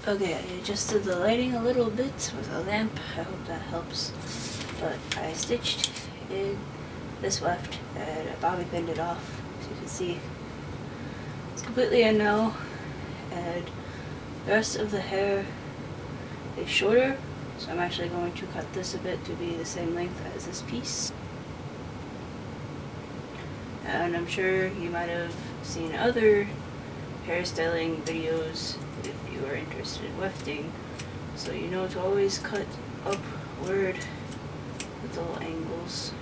Okay, I adjusted the lighting a little bit with a lamp. I hope that helps. But I stitched in this weft and I bobby pinned it off. As you can see, it's completely in now. And the rest of the hair is shorter, so I'm actually going to cut this a bit to be the same length as this piece. And I'm sure you might have seen other hairstyling videos if you are interested in wefting, so you know to always cut upward with little angles.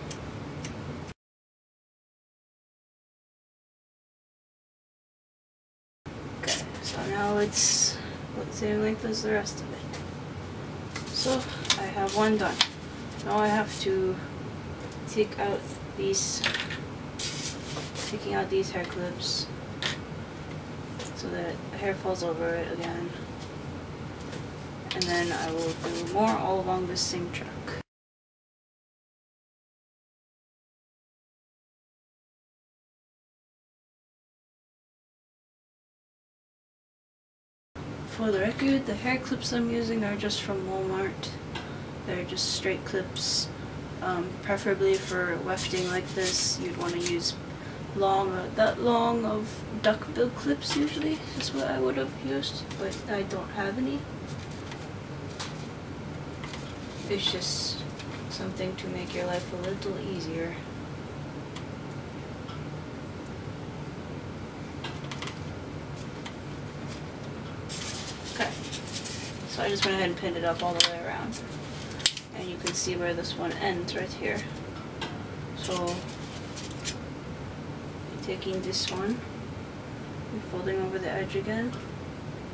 Okay, so now it's the same length as the rest of it. So I have one done. Now I have to take out these hair clips so that the hair falls over it again, and then I will do more all along this same track. For the record, the hair clips I'm using are just from Walmart. They're just straight clips. Preferably for wefting like this, you'd want to use that long of duckbill clips usually, is what I would have used, but I don't have any. It's just something to make your life a little easier. Okay, so I just went ahead and pinned it up all the way around, and you can see where this one ends right here. So taking this one and folding over the edge again,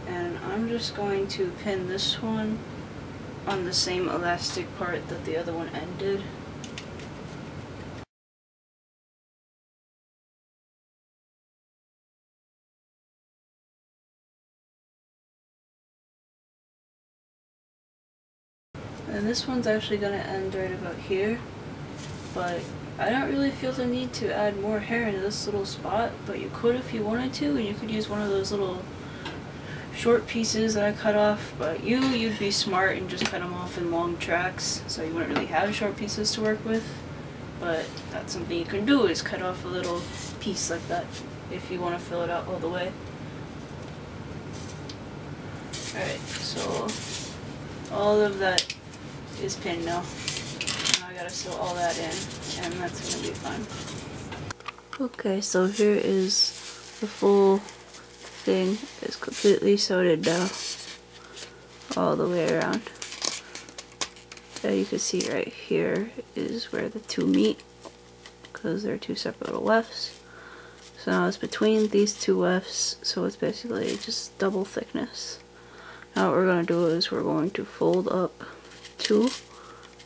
and I'm just going to pin this one on the same elastic part that the other one ended. And this one's actually going to end right about here, but I don't really feel the need to add more hair into this little spot, but you could if you wanted to, and you could use one of those little short pieces that I cut off, but you'd be smart and just cut them off in long tracks, so you wouldn't really have short pieces to work with. But that's something you can do, is cut off a little piece like that if you want to fill it out all the way. Alright, so all of that is pinned now. Now I gotta sew all that in, and that's gonna be fun. Okay, so here is the full thing. It's completely sewed down all the way around. You can see right here is where the two meet, because they're two separate little wefts. So now it's between these two wefts, so it's basically just double thickness. Now what we're going to do is we're going to fold up two.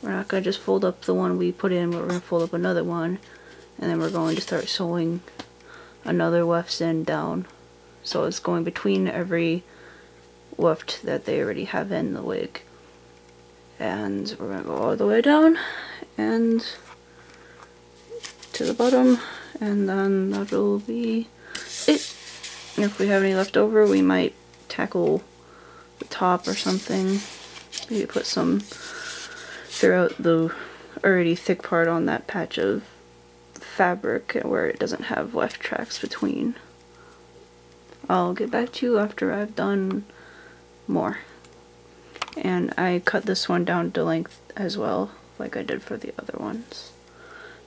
We're not going to just fold up the one we put in, but we're going to fold up another one, and then we're going to start sewing another wefts in down. So it's going between every weft that they already have in the wig. And we're going to go all the way down and to the bottom, and then that'll be it. If we have any left over, we might tackle the top or something. Maybe put some throughout the already thick part on that patch of fabric where it doesn't have weft tracks between. I'll get back to you after I've done more. And I cut this one down to length as well, like I did for the other ones.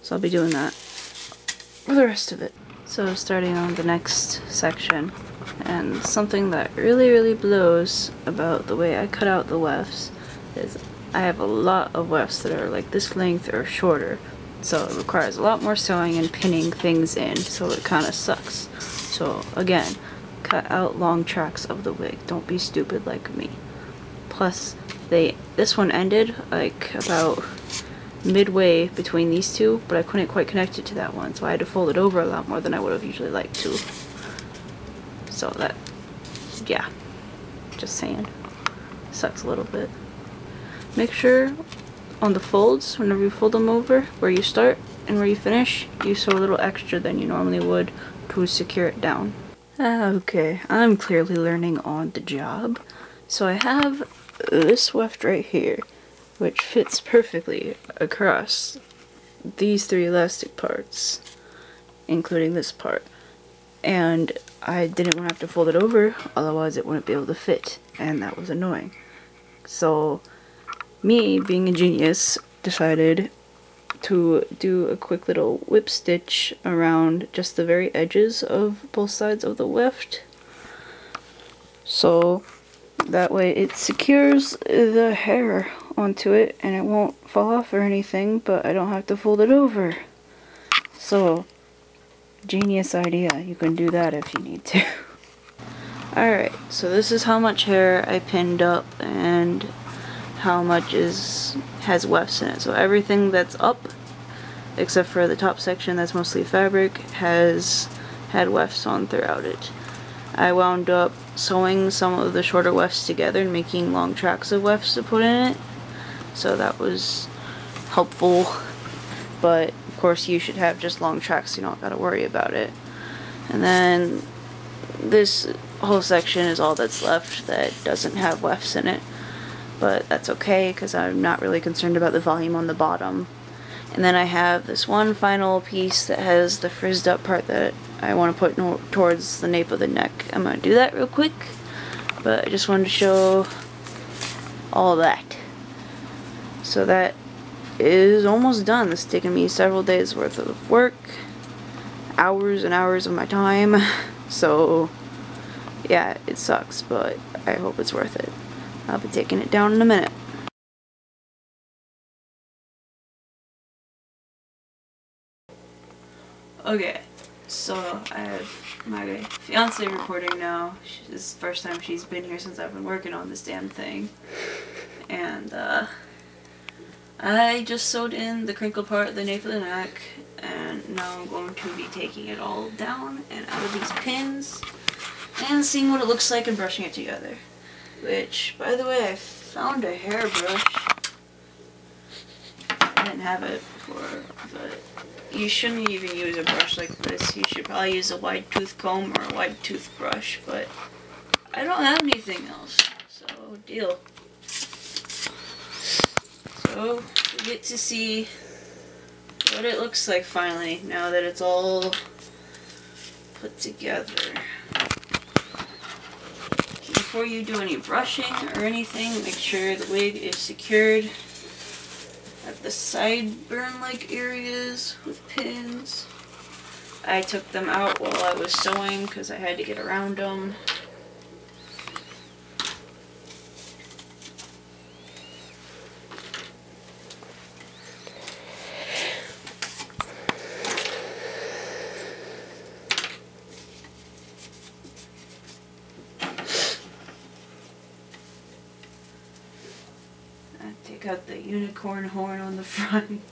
So I'll be doing that for the rest of it. So starting on the next section, and something that really blows about the way I cut out the wefts is I have a lot of wefts that are like this length or shorter. So it requires a lot more sewing and pinning things in, so it kind of sucks. So again, cut out long tracks of the wig. Don't be stupid like me. Plus, this one ended like about midway between these two, but I couldn't quite connect it to that one, so I had to fold it over a lot more than I would have usually liked to. So that, yeah, just saying, sucks a little bit. Make sure on the folds, whenever you fold them over, where you start and where you finish, you sew a little extra than you normally would to secure it down. Okay, I'm clearly learning on the job. So I have this weft right here, which fits perfectly across these three elastic parts, including this part. And I didn't want to have to fold it over, otherwise it wouldn't be able to fit, and that was annoying. So me, being a genius, decided to do a quick little whip stitch around just the very edges of both sides of the weft. So that way it secures the hair onto it and it won't fall off or anything, but I don't have to fold it over. So, genius idea. You can do that if you need to. Alright, so this is how much hair I pinned up and how much has wefts in it. So everything that's up, except for the top section that's mostly fabric, has had wefts on throughout it. I wound up sewing some of the shorter wefts together and making long tracks of wefts to put in it. So that was helpful. But of course you should have just long tracks so you don't gotta worry about it. And then this whole section is all that's left that doesn't have wefts in it. But that's okay because I'm not really concerned about the volume on the bottom. And then I have this one final piece that has the frizzed up part that I want to put towards the nape of the neck. I'm going to do that real quick, but I just wanted to show all that. So that is almost done. This is taking me several days worth of work, hours and hours of my time. So yeah, it sucks, but I hope it's worth it. I'll be taking it down in a minute. Okay, so I have my fiance recording now. This is the first time she's been here since I've been working on this damn thing. And I just sewed in the crinkle part of the nape of the neck, and now I'm going to be taking it all down and out of these pins and seeing what it looks like and brushing it together. Which, by the way, I found a hairbrush. I didn't have it before, but you shouldn't even use a brush like this. You should probably use a wide tooth comb or a wide tooth brush, but I don't have anything else, so deal. So we get to see what it looks like finally, now that it's all put together. Before you do any brushing or anything, make sure the wig is secured at the sideburn-like areas with pins. I took them out while I was sewing because I had to get around them. Take out the unicorn horn on the front.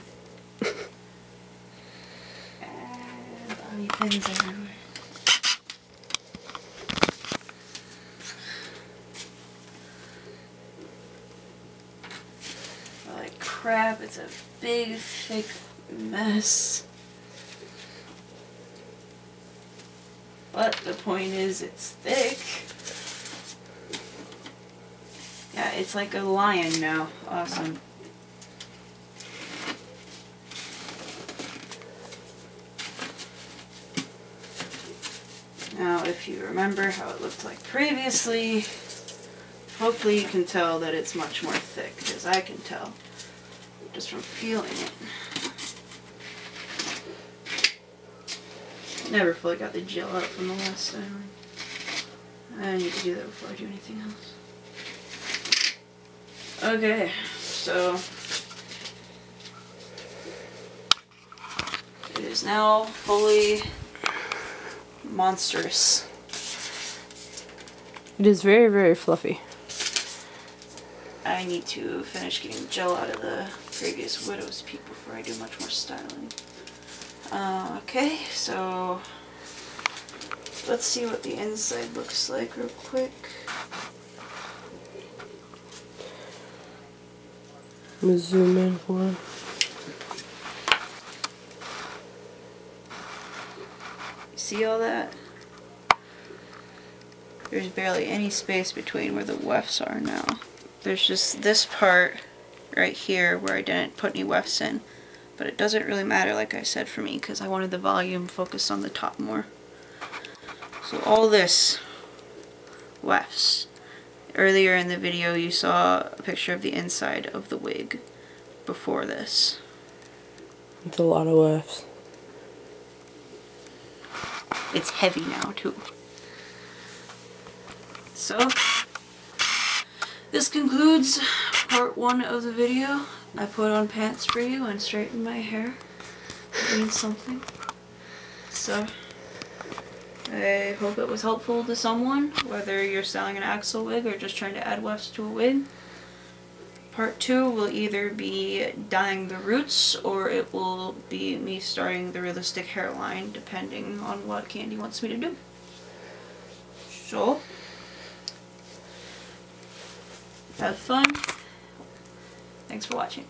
And bobby pins everywhere. Like crap, it's a big, thick mess. But the point is, it's thick. Yeah, it's like a lion now. Awesome. Now, if you remember how it looked like previously, hopefully you can tell that it's much more thick, because I can tell just from feeling it. Never fully got the gel out from the last time. I need to do that before I do anything else. Okay, so it is now fully monstrous. It is very, very fluffy. I need to finish getting gel out of the previous widow's peak before I do much more styling. Okay, so let's see what the inside looks like real quick. I'm gonna zoom in for him. See all that? There's barely any space between where the wefts are now. There's just this part right here where I didn't put any wefts in. But it doesn't really matter, like I said, for me, because I wanted the volume focused on the top more. So all this wefts. Earlier in the video you saw a picture of the inside of the wig before this. It's a lot of wefts. It's heavy now too. So this concludes part 1 of the video. I put on pants for you and straightened my hair. It means something. So I hope it was helpful to someone, whether you're selling an Axel wig or just trying to add wefts to a wig. Part 2 will either be dyeing the roots, or it will be me starting the realistic hairline, depending on what Candy wants me to do. So, have fun. Thanks for watching.